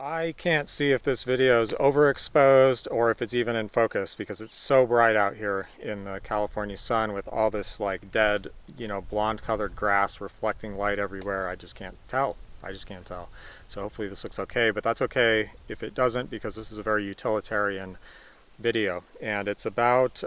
I can't see if this video is overexposed or if it's even in focus because it's so bright out here in the California sun with all this like dead, blonde colored grass reflecting light everywhere. I just can't tell. I just can't tell. So hopefully this looks okay, but that's okay if it doesn't because this is a very utilitarian video. And it's about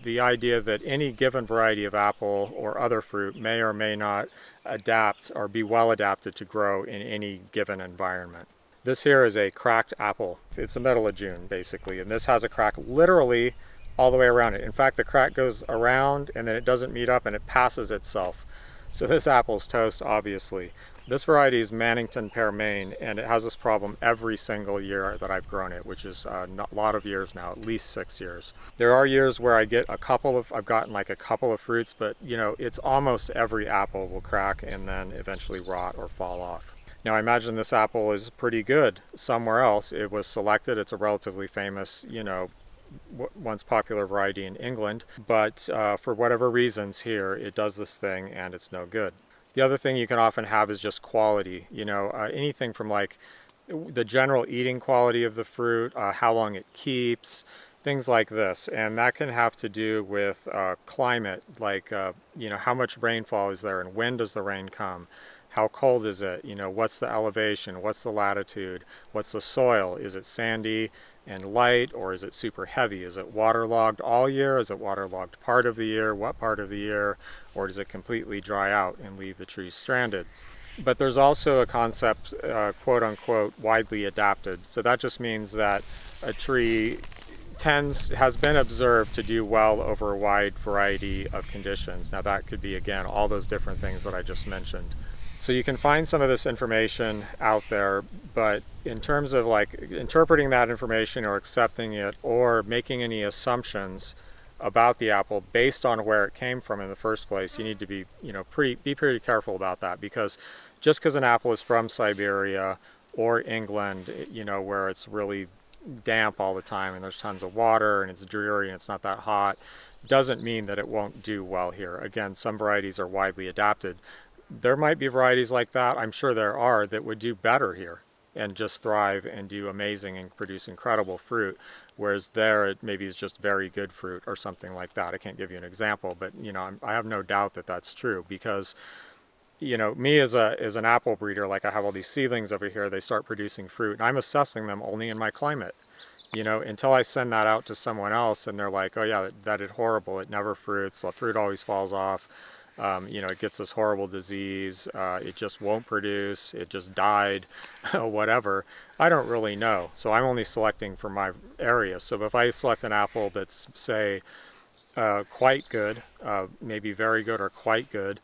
the idea that any given variety of apple or other fruit may or may not adapt or be well adapted to grow in any given environment. This here is a cracked apple. It's the middle of June, basically, and this has a crack literally all the way around it. In fact, the crack goes around and then it doesn't meet up and it passes itself. So this apple's toast, obviously. This variety is Mannington Pear Maine, and it has this problem every single year that I've grown it, which is a lot of years now, at least 6 years. There are years where I've gotten like a couple of fruits, but it's almost every apple will crack and then eventually rot or fall off. Now I imagine this apple is pretty good somewhere else. It was selected. It's a relatively famous, once popular variety in England, but for whatever reasons here, it does this thing and it's no good. The other thing you can often have is just quality, anything from like the general eating quality of the fruit, how long it keeps, things like this. And that can have to do with climate, like, how much rainfall is there and when does the rain come? How cold is it? What's the elevation? What's the latitude? What's the soil? Is it sandy and light, or is it super heavy? Is it waterlogged all year? Is it waterlogged part of the year? What part of the year? Or does it completely dry out and leave the trees stranded? But there's also a concept, quote unquote, widely adapted. So that just means that a tree has been observed to do well over a wide variety of conditions. Now that could be, again, all those different things that I just mentioned. So you can find some of this information out there, but in terms of like interpreting that information or accepting it or making any assumptions about the apple based on where it came from in the first place, you need to be, pretty careful about that, because just because an apple is from Siberia or England, where it's really damp all the time and there's tons of water and it's dreary and it's not that hot, doesn't mean that it won't do well here. Again, some varieties are widely adapted. There might be varieties like that, I'm sure there are, that would do better here and just thrive and do amazing and produce incredible fruit, whereas there it maybe is just very good fruit or something like that. I can't give you an example, but I have no doubt that that's true, because me as an apple breeder, like I have all these seedlings over here, they start producing fruit and I'm assessing them only in my climate. Until I send that out to someone else and they're like, oh yeah, that is horrible, it never fruits, the fruit always falls off. It gets this horrible disease, it just won't produce, it just died, whatever. I don't really know. So I'm only selecting for my area. So if I select an apple that's, say, quite good, maybe very good or quite good,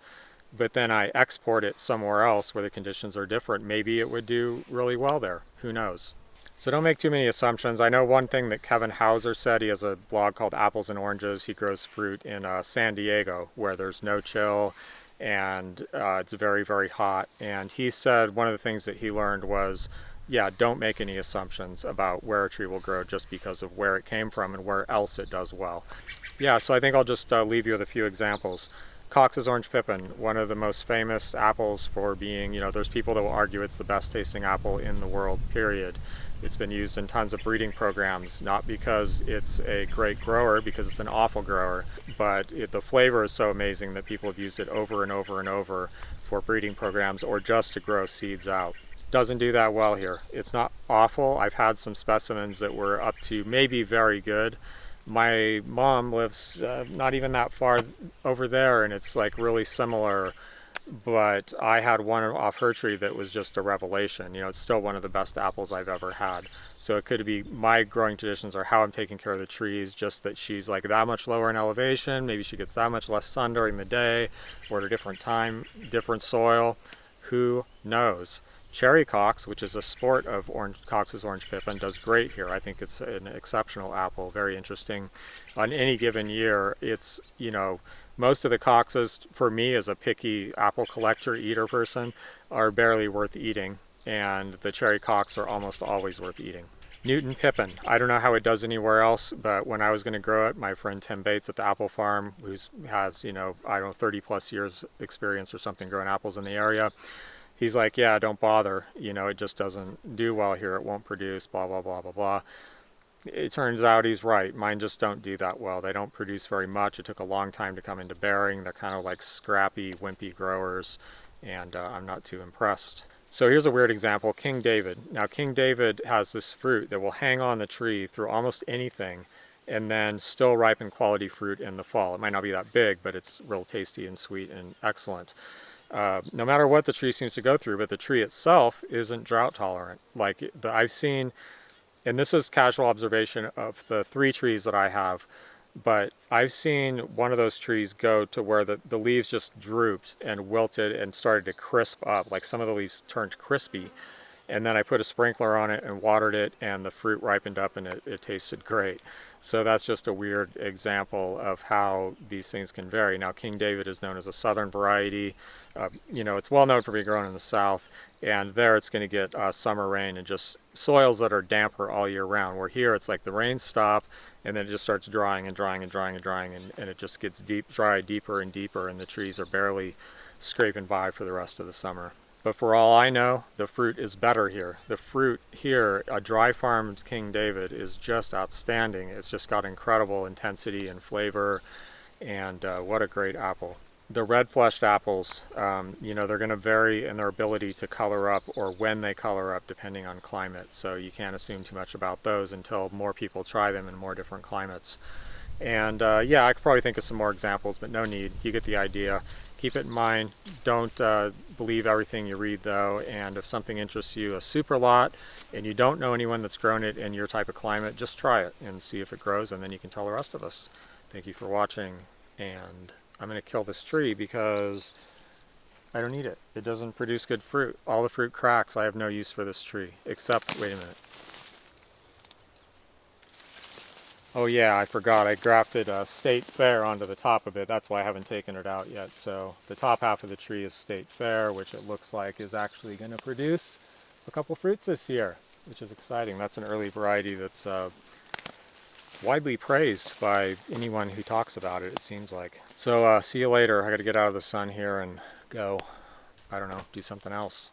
but then I export it somewhere else where the conditions are different, maybe it would do really well there. Who knows? So don't make too many assumptions. I know one thing that Kevin Hauser said. He has a blog called Apples and Oranges. He grows fruit in San Diego, where there's no chill and it's very, very hot. And he said one of the things that he learned was, yeah, don't make any assumptions about where a tree will grow just because of where it came from and where else it does well. Yeah, so I think I'll just leave you with a few examples. Cox's Orange Pippin, one of the most famous apples for being, there's people that will argue it's the best tasting apple in the world, period. It's been used in tons of breeding programs, not because it's a great grower, because it's an awful grower, but the flavor is so amazing that people have used it over and over and over for breeding programs or just to grow seeds out. Doesn't do that well here. It's not awful. I've had some specimens that were up to maybe very good. My mom lives not even that far over there, and it's like really similar, but I had one off her tree that was just a revelation. It's still one of the best apples I've ever had. So it could be my growing traditions or how I'm taking care of the trees, just that she's like that much lower in elevation, maybe she gets that much less sun during the day, or at a different time, different soil, who knows. Cherry Cox, which is a sport of Cox's Orange Pippin, does great here. I think it's an exceptional apple, very interesting. On any given year, it's, most of the Coxes, for me as a picky apple collector, eater person, are barely worth eating, and the Cherry Cox are almost always worth eating. Newton Pippin, I don't know how it does anywhere else, but when I was going to grow it, my friend Tim Bates at the apple farm, who has, 30 plus years experience or something growing apples in the area, he's like, yeah, don't bother, you know, it just doesn't do well here, it won't produce, blah, blah, blah, blah, blah. It turns out he's right. Mine just don't do that well. They don't produce very much. It took a long time to come into bearing. They're kind of like scrappy, wimpy growers, and I'm not too impressed. So here's a weird example, King David. Now King David has this fruit that will hang on the tree through almost anything and then still ripen quality fruit in the fall. It might not be that big, but it's real tasty and sweet and excellent. No matter what the tree seems to go through, but the tree itself isn't drought tolerant. Like I've seen, and this is casual observation of the 3 trees that I have, but I've seen one of those trees go to where the leaves just drooped and wilted and started to crisp up, like some of the leaves turned crispy. And then I put a sprinkler on it and watered it, and the fruit ripened up and it tasted great. So that's just a weird example of how these things can vary. Now King David is known as a southern variety. You know, it's well known for being grown in the south, and there it's going to get summer rain and just soils that are damper all year round. Where here it's like the rains stop and then it just starts drying and drying and drying and drying, and it just gets dry deeper and deeper, and the trees are barely scraping by for the rest of the summer. But for all I know, the fruit is better here. The fruit here, a dry farmed King David, is just outstanding. It's just got incredible intensity and flavor, and what a great apple. The red-fleshed apples, you know, they're going to vary in their ability to color up or when they color up depending on climate. So you can't assume too much about those until more people try them in more different climates. And yeah, I could probably think of some more examples, but no need. You get the idea. Keep it in mind. Don't believe everything you read, though. And if something interests you a super lot and you don't know anyone that's grown it in your type of climate, just try it and see if it grows, and then you can tell the rest of us. Thank you for watching, and I'm going to kill this tree because I don't need it. It doesn't produce good fruit. All the fruit cracks. I have no use for this tree, except, wait a minute. Oh yeah, I forgot. I grafted a state fair onto the top of it. That's why I haven't taken it out yet. So the top half of the tree is state fair, which it looks like is actually going to produce a couple fruits this year, which is exciting. That's an early variety that's widely praised by anyone who talks about it, it seems like. So see you later. I got to get out of the sun here and go, I don't know, do something else.